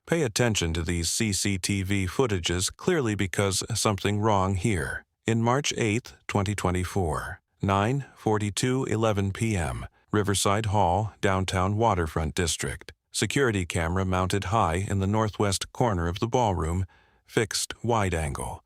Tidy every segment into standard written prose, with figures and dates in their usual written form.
Pay attention to these CCTV footages clearly because something wrong here. In March 8, 2024, 9:42:11 p.m., Riverside Hall, downtown Waterfront District. Security camera mounted high in the northwest corner of the ballroom, fixed wide angle,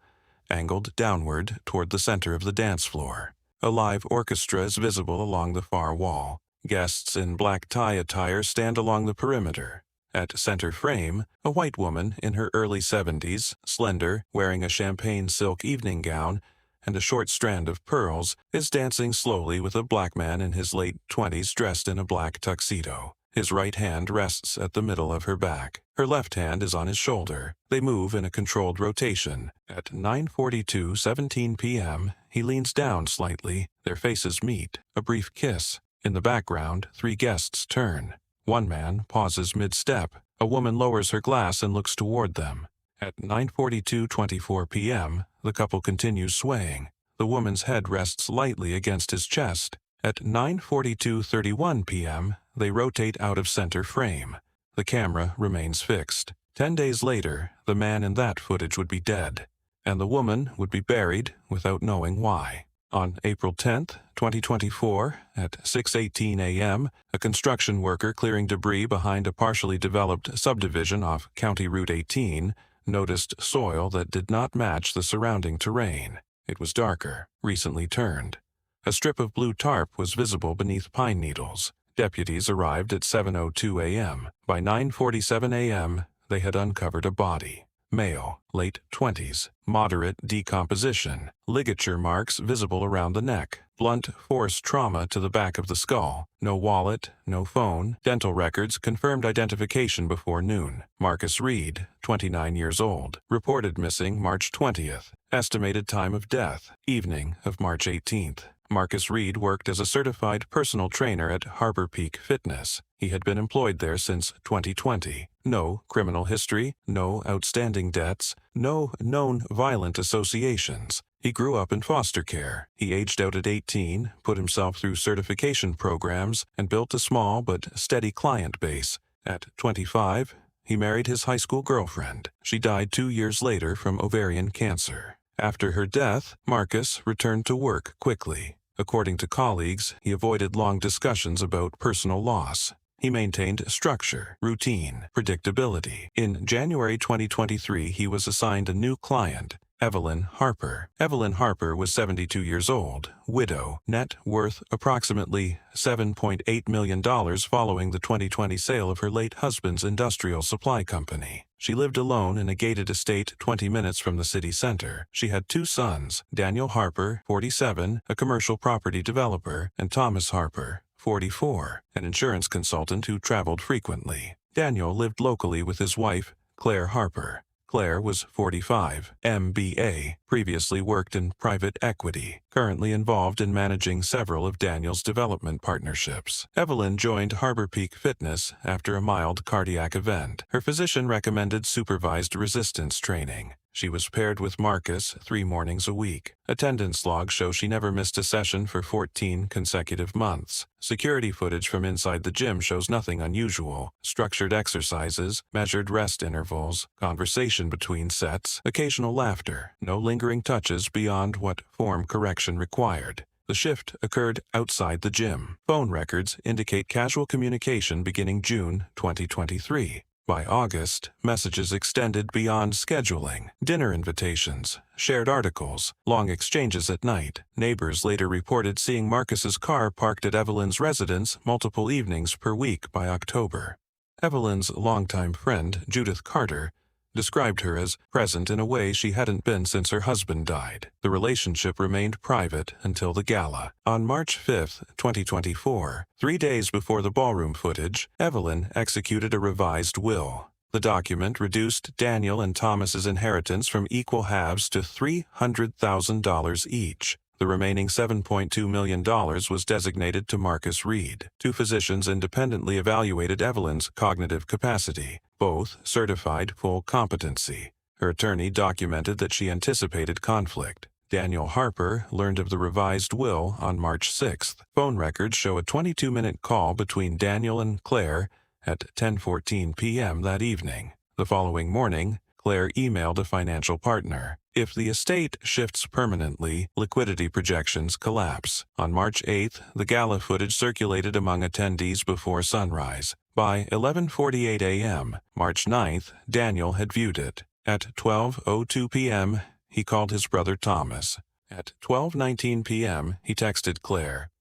angled downward toward the center of the dance floor. A live orchestra is visible along the far wall. Guests in black tie attire stand along the perimeter. At center frame, a white woman in her early 70s, slender, wearing a champagne silk evening gown and a short strand of pearls, is dancing slowly with a black man in his late 20s dressed in a black tuxedo. His right hand rests at the middle of her back. Her left hand is on his shoulder. They move in a controlled rotation. At 9:42:17 p.m., he leans down slightly. Their faces meet. A brief kiss. In the background, 3 guests turn. One man pauses mid-step. A woman lowers her glass and looks toward them. At 9:42:24 p.m., the couple continues swaying. The woman's head rests lightly against his chest. At 9:42:31 p.m., they rotate out of center frame. The camera remains fixed. 10 days later, the man in that footage would be dead, and the woman would be buried without knowing why. On April 10, 2024, at 6:18 a.m., a construction worker clearing debris behind a partially developed subdivision off County Route 18 noticed soil that did not match the surrounding terrain. It was darker, recently turned. A strip of blue tarp was visible beneath pine needles. Deputies arrived at 7:02 a.m. By 9:47 a.m., they had uncovered a body. Male, late 20s, moderate decomposition, ligature marks visible around the neck, blunt force trauma to the back of the skull, no wallet, no phone, dental records confirmed identification before noon. Marcus Reed, 29 years old, reported missing March 20th, estimated time of death, evening of March 18th. Marcus Reed worked as a certified personal trainer at Harbor Peak Fitness. He had been employed there since 2020. No criminal history, no outstanding debts, no known violent associations. He grew up in foster care. He aged out at 18, put himself through certification programs, and built a small but steady client base. At 25, he married his high school girlfriend. She died 2 years later from ovarian cancer. After her death, Marcus returned to work quickly. According to colleagues, he avoided long discussions about personal loss. He maintained structure, routine, predictability. In January 2023, he was assigned a new client, Evelyn Harper. Evelyn Harper was 72 years old, widow, net worth approximately $7.8 million following the 2020 sale of her late husband's industrial supply company. She lived alone in a gated estate 20 minutes from the city center. She had 2 sons, Daniel Harper, 47, a commercial property developer, and Thomas Harper, 44, an insurance consultant who traveled frequently. Daniel lived locally with his wife, Claire Harper. Claire was 45, MBA, previously worked in private equity, currently involved in managing several of Daniel's development partnerships. Evelyn joined Harbor Peak Fitness after a mild cardiac event. Her physician recommended supervised resistance training. She was paired with Marcus 3 mornings a week. Attendance logs show she never missed a session for 14 consecutive months. Security footage from inside the gym shows nothing unusual. Structured exercises, measured rest intervals, conversation between sets, occasional laughter, no lingering touches beyond what form correction required. The shift occurred outside the gym. Phone records indicate casual communication beginning June 2023. By August, messages extended beyond scheduling. Dinner invitations, shared articles, long exchanges at night. Neighbors later reported seeing Marcus's car parked at Evelyn's residence multiple evenings per week by October. Evelyn's longtime friend, Judith Carter, described her as present in a way she hadn't been since her husband died. The relationship remained private until the gala. On March 5, 2024, 3 days before the ballroom footage, Evelyn executed a revised will. The document reduced Daniel and Thomas's inheritance from equal halves to $300,000 each. The remaining $7.2 million was designated to Marcus Reed. 2 physicians independently evaluated Evelyn's cognitive capacity. Both certified full competency. Her attorney documented that she anticipated conflict. Daniel Harper learned of the revised will on March 6th. Phone records show a 22-minute call between Daniel and Claire at 10:14 p.m. that evening. The following morning, Claire emailed a financial partner. If the estate shifts permanently, liquidity projections collapse. On March 8th, the gala footage circulated among attendees before sunrise. By 11:48 a.m., March 9th, Daniel had viewed it. At 12:02 p.m., he called his brother Thomas. At 12:19 p.m., he texted Claire.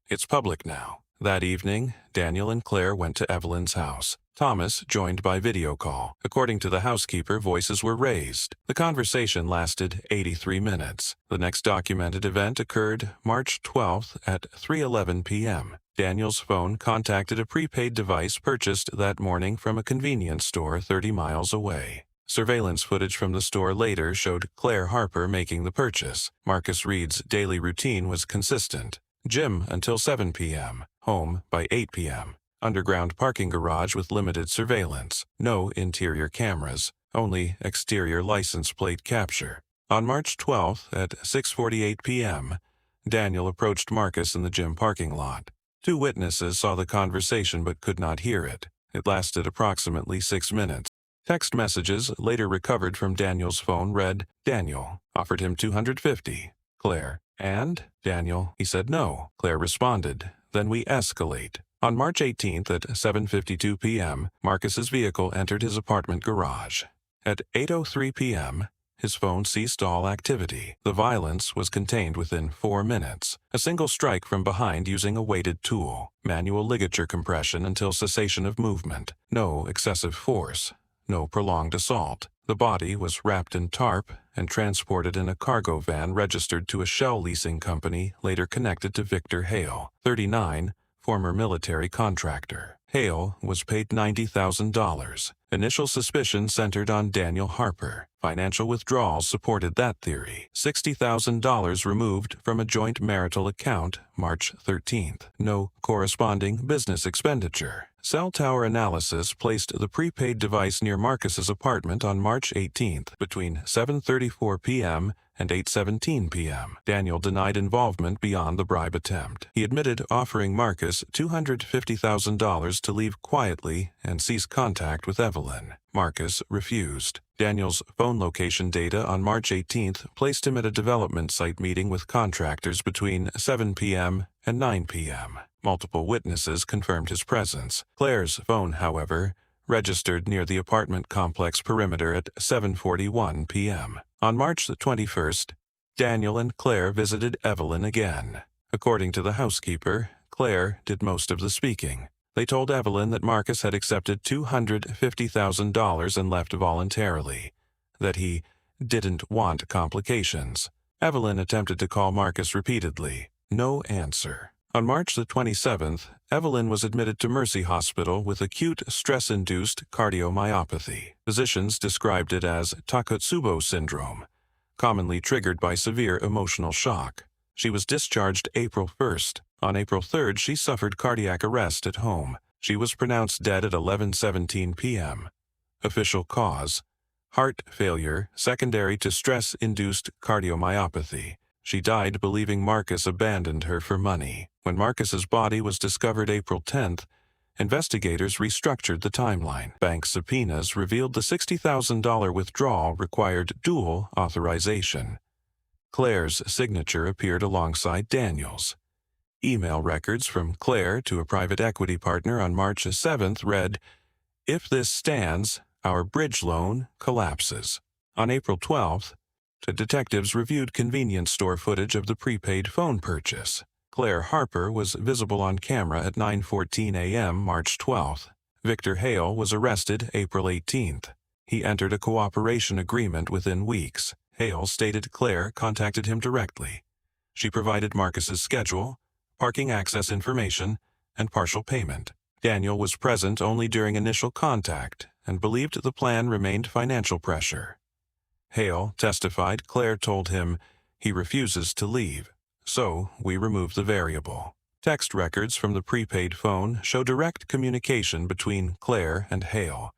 "It's public now." That evening, Daniel and Claire went to Evelyn's house. Thomas joined by video call. According to the housekeeper, voices were raised. The conversation lasted 83 minutes. The next documented event occurred March 12th at 3:11 p.m. Daniel's phone contacted a prepaid device purchased that morning from a convenience store 30 miles away. Surveillance footage from the store later showed Claire Harper making the purchase. Marcus Reed's daily routine was consistent. Gym until 7 p.m., home by 8 p.m. Underground parking garage with limited surveillance. No interior cameras, only exterior license plate capture. On March 12th at 6:48 p.m., Daniel approached Marcus in the gym parking lot. Two witnesses saw the conversation but could not hear it. It lasted approximately 6 minutes. Text messages later recovered from Daniel's phone read, "Daniel offered him $250. Claire, and? Daniel, he said no." Claire responded, "Then we escalate." On March 18th at 7:52 p.m., Marcus's vehicle entered his apartment garage. At 8:03 p.m., his phone ceased all activity. The violence was contained within 4 minutes. A single strike from behind using a weighted tool. Manual ligature compression until cessation of movement. No excessive force. No prolonged assault. The body was wrapped in tarp and transported in a cargo van registered to a shell leasing company later connected to Victor Hale, 39, former military contractor. Hale was paid $90,000. Initial suspicion centered on Daniel Harper. Financial withdrawals supported that theory. $60,000 removed from a joint marital account March 13th. No corresponding business expenditure. Cell tower analysis placed the prepaid device near Marcus's apartment on March 18th between 7:34 p.m. and 8:17 p.m. Daniel denied involvement beyond the bribe attempt. He admitted offering Marcus $250,000 to leave quietly and cease contact with Evelyn. Marcus refused. Daniel's phone location data on March 18th placed him at a development site meeting with contractors between 7 p.m. and 9 p.m. Multiple witnesses confirmed his presence. Claire's phone, however, registered near the apartment complex perimeter at 7:41 p.m. On March the 21st, Daniel and Claire visited Evelyn again. According to the housekeeper, Claire did most of the speaking. They told Evelyn that Marcus had accepted $250,000 and left voluntarily, that he didn't want complications. Evelyn attempted to call Marcus repeatedly. No answer. On March the 27th, Evelyn was admitted to Mercy Hospital with acute stress-induced cardiomyopathy. Physicians described it as Takotsubo syndrome, commonly triggered by severe emotional shock. She was discharged April 1st. On April 3rd, she suffered cardiac arrest at home. She was pronounced dead at 11:17 p.m. Official cause: heart failure secondary to stress-induced cardiomyopathy. She died believing Marcus abandoned her for money. When Marcus's body was discovered April 10th, investigators restructured the timeline. Bank subpoenas revealed the $60,000 withdrawal required dual authorization. Claire's signature appeared alongside Daniel's. Email records from Claire to a private equity partner on March 7th read, "If this stands, our bridge loan collapses." On April 12th, the detectives reviewed convenience store footage of the prepaid phone purchase. Claire Harper was visible on camera at 9:14 a.m. March 12th. Victor Hale was arrested April 18th. He entered a cooperation agreement within weeks. Hale stated Claire contacted him directly. She provided Marcus's schedule, parking access information, and partial payment. Daniel was present only during initial contact and believed the plan remained financial pressure. Hale testified Claire told him he refuses to leave, so we remove the variable. Text records from the prepaid phone show direct communication between Claire and Hale,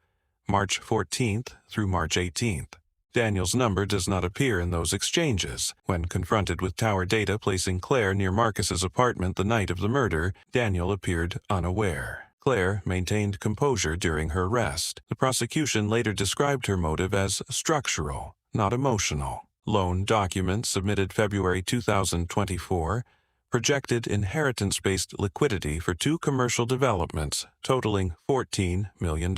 March 14th through March 18th. Daniel's number does not appear in those exchanges. When confronted with tower data placing Claire near Marcus's apartment the night of the murder, Daniel appeared unaware. Claire maintained composure during her arrest. The prosecution later described her motive as structural, not emotional. Loan documents submitted February 2024 projected inheritance-based liquidity for 2 commercial developments totaling $14 million.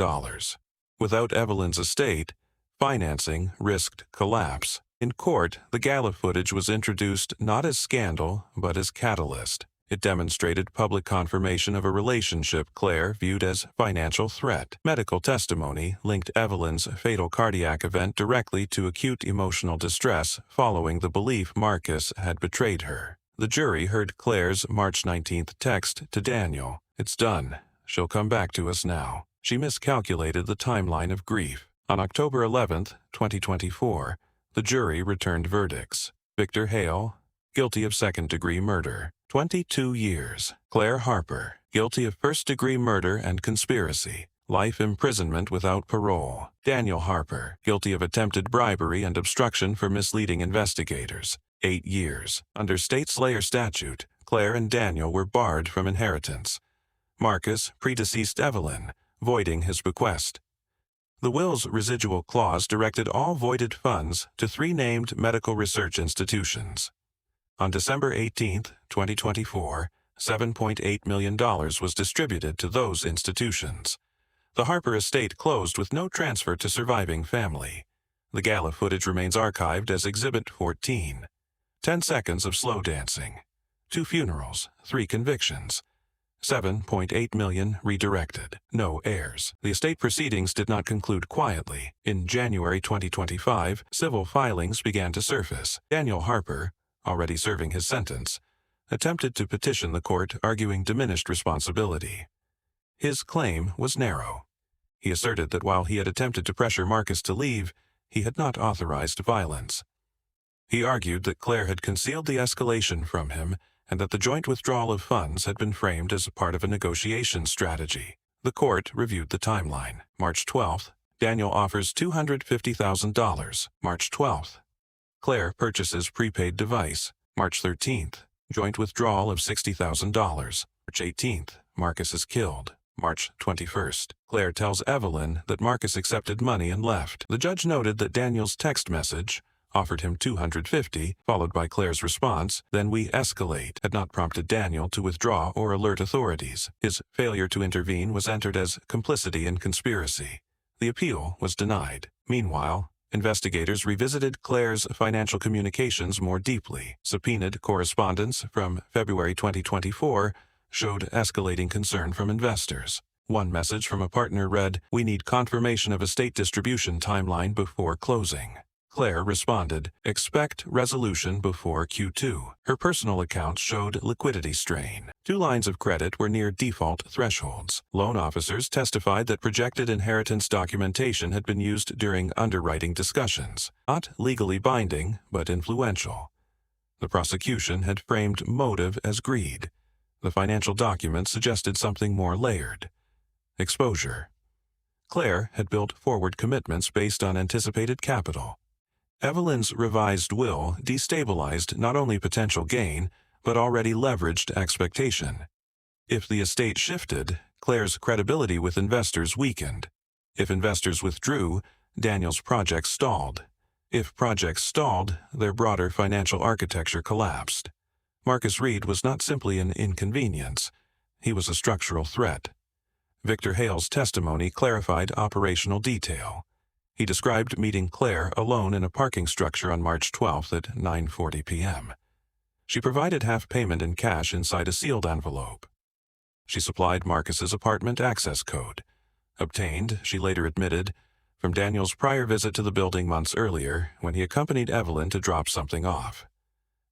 Without Evelyn's estate, financing risked collapse. In court, the gala footage was introduced not as scandal, but as catalyst. It demonstrated public confirmation of a relationship Claire viewed as financial threat. Medical testimony linked Evelyn's fatal cardiac event directly to acute emotional distress following the belief Marcus had betrayed her. The jury heard Claire's March 19th text to Daniel. "It's done. She'll come back to us now." She miscalculated the timeline of grief. On October 11th, 2024, the jury returned verdicts. Victor Hale, guilty of second-degree murder, 22 years. Claire Harper, guilty of first-degree murder and conspiracy, life imprisonment without parole. Daniel Harper, guilty of attempted bribery and obstruction for misleading investigators, 8 years. Under state slayer statute, Claire and Daniel were barred from inheritance. Marcus predeceased Evelyn, voiding his bequest. The will's residual clause directed all voided funds to 3 named medical research institutions. On December 18, 2024, $7.8 million was distributed to those institutions. The Harper estate closed with no transfer to surviving family. The gala footage remains archived as Exhibit 14. 10 seconds of slow dancing. 2 funerals, 3 convictions. $7.8 million redirected. No heirs. The estate proceedings did not conclude quietly. In January 2025, civil filings began to surface. Daniel Harper, already serving his sentence, attempted to petition the court arguing diminished responsibility. His claim was narrow. He asserted that while he had attempted to pressure Marcus to leave, he had not authorized violence. He argued that Claire had concealed the escalation from him and that the joint withdrawal of funds had been framed as a part of a negotiation strategy. The court reviewed the timeline. March 12th, Daniel offers $250,000. March 12th, Claire purchases prepaid device. March 13th, joint withdrawal of $60,000. March 18th, Marcus is killed. March 21st, Claire tells Evelyn that Marcus accepted money and left. The judge noted that Daniel's text message offered him $250, followed by Claire's response, "Then we escalate," had not prompted Daniel to withdraw or alert authorities. His failure to intervene was entered as complicity in conspiracy. The appeal was denied. Meanwhile, investigators revisited Claire's financial communications more deeply. Subpoenaed correspondence from February 2024 showed escalating concern from investors. One message from a partner read, "We need confirmation of estate distribution timeline before closing." Claire responded, "Expect resolution before Q2. Her personal accounts showed liquidity strain. 2 lines of credit were near default thresholds. Loan officers testified that projected inheritance documentation had been used during underwriting discussions. Not legally binding, but influential. The prosecution had framed motive as greed. The financial documents suggested something more layered. Exposure. Claire had built forward commitments based on anticipated capital. Evelyn's revised will destabilized not only potential gain, but already leveraged expectation. If the estate shifted, Claire's credibility with investors weakened. If investors withdrew, Daniel's projects stalled. If projects stalled, their broader financial architecture collapsed. Marcus Reed was not simply an inconvenience. He was a structural threat. Victor Hale's testimony clarified operational detail. He described meeting Claire alone in a parking structure on March 12th at 9:40 p.m. She provided half payment in cash inside a sealed envelope. She supplied Marcus's apartment access code, obtained, she later admitted, from Daniel's prior visit to the building months earlier when he accompanied Evelyn to drop something off.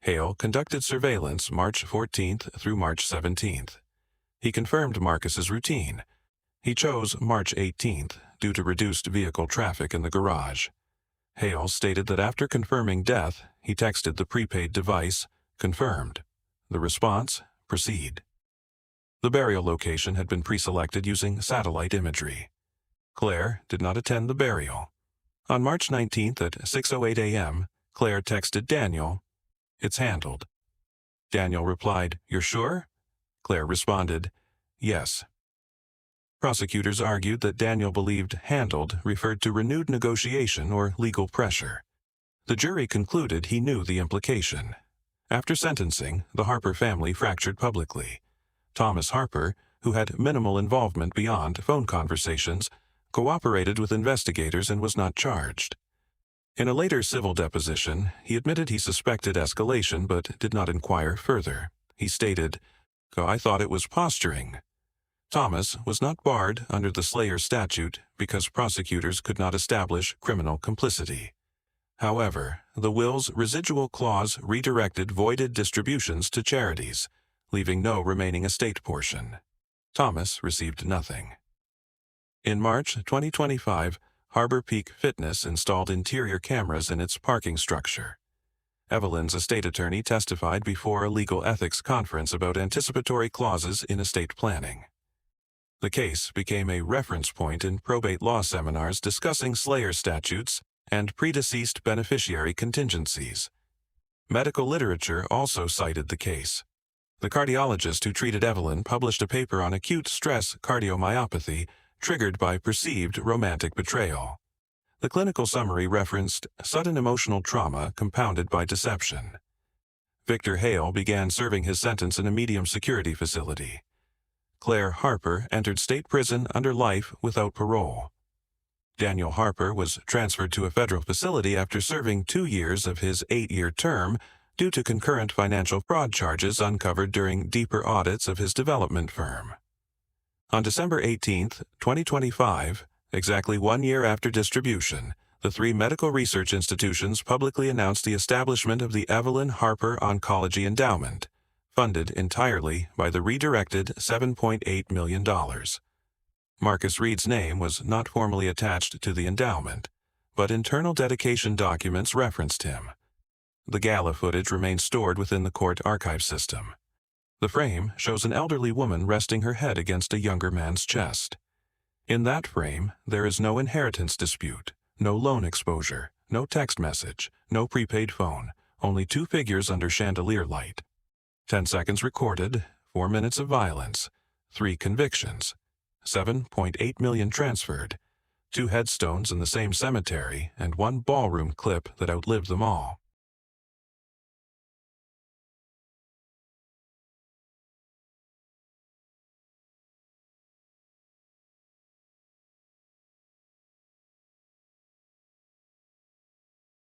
Hale conducted surveillance March 14th through March 17th. He confirmed Marcus's routine. He chose March 18th due to reduced vehicle traffic in the garage. Hale stated that after confirming death, he texted the prepaid device, "Confirmed." The response, "Proceed." The burial location had been pre-selected using satellite imagery. Claire did not attend the burial. On March 19th at 6:08 a.m., Claire texted Daniel, "It's handled." Daniel replied, "You're sure?" Claire responded, "Yes." Prosecutors argued that Daniel believed handled referred to renewed negotiation or legal pressure. The jury concluded he knew the implication. After sentencing, the Harper family fractured publicly. Thomas Harper, who had minimal involvement beyond phone conversations, cooperated with investigators and was not charged. In a later civil deposition, he admitted he suspected escalation but did not inquire further. He stated, "I thought it was posturing." Thomas was not barred under the Slayer statute because prosecutors could not establish criminal complicity. However, the will's residual clause redirected voided distributions to charities, leaving no remaining estate portion. Thomas received nothing. In March 2025, Harbor Peak Fitness installed interior cameras in its parking structure. Evelyn's estate attorney testified before a legal ethics conference about anticipatory clauses in estate planning. The case became a reference point in probate law seminars discussing Slayer statutes and predeceased beneficiary contingencies. Medical literature also cited the case. The cardiologist who treated Evelyn published a paper on acute stress cardiomyopathy triggered by perceived romantic betrayal. The clinical summary referenced sudden emotional trauma compounded by deception. Victor Hale began serving his sentence in a medium security facility. Claire Harper entered state prison under life without parole. Daniel Harper was transferred to a federal facility after serving 2 years of his 8-year term due to concurrent financial fraud charges uncovered during deeper audits of his development firm. On December 18, 2025, exactly 1 year after distribution, the 3 medical research institutions publicly announced the establishment of the Evelyn Harper Oncology Endowment, funded entirely by the redirected $7.8 million. Marcus Reed's name was not formally attached to the endowment, but internal dedication documents referenced him. The gala footage remains stored within the court archive system. The frame shows an elderly woman resting her head against a younger man's chest. In that frame, there is no inheritance dispute, no loan exposure, no text message, no prepaid phone, only 2 figures under chandelier light. 10 seconds recorded, 4 minutes of violence, 3 convictions, $7.8 million transferred, 2 headstones in the same cemetery, and 1 ballroom clip that outlived them all.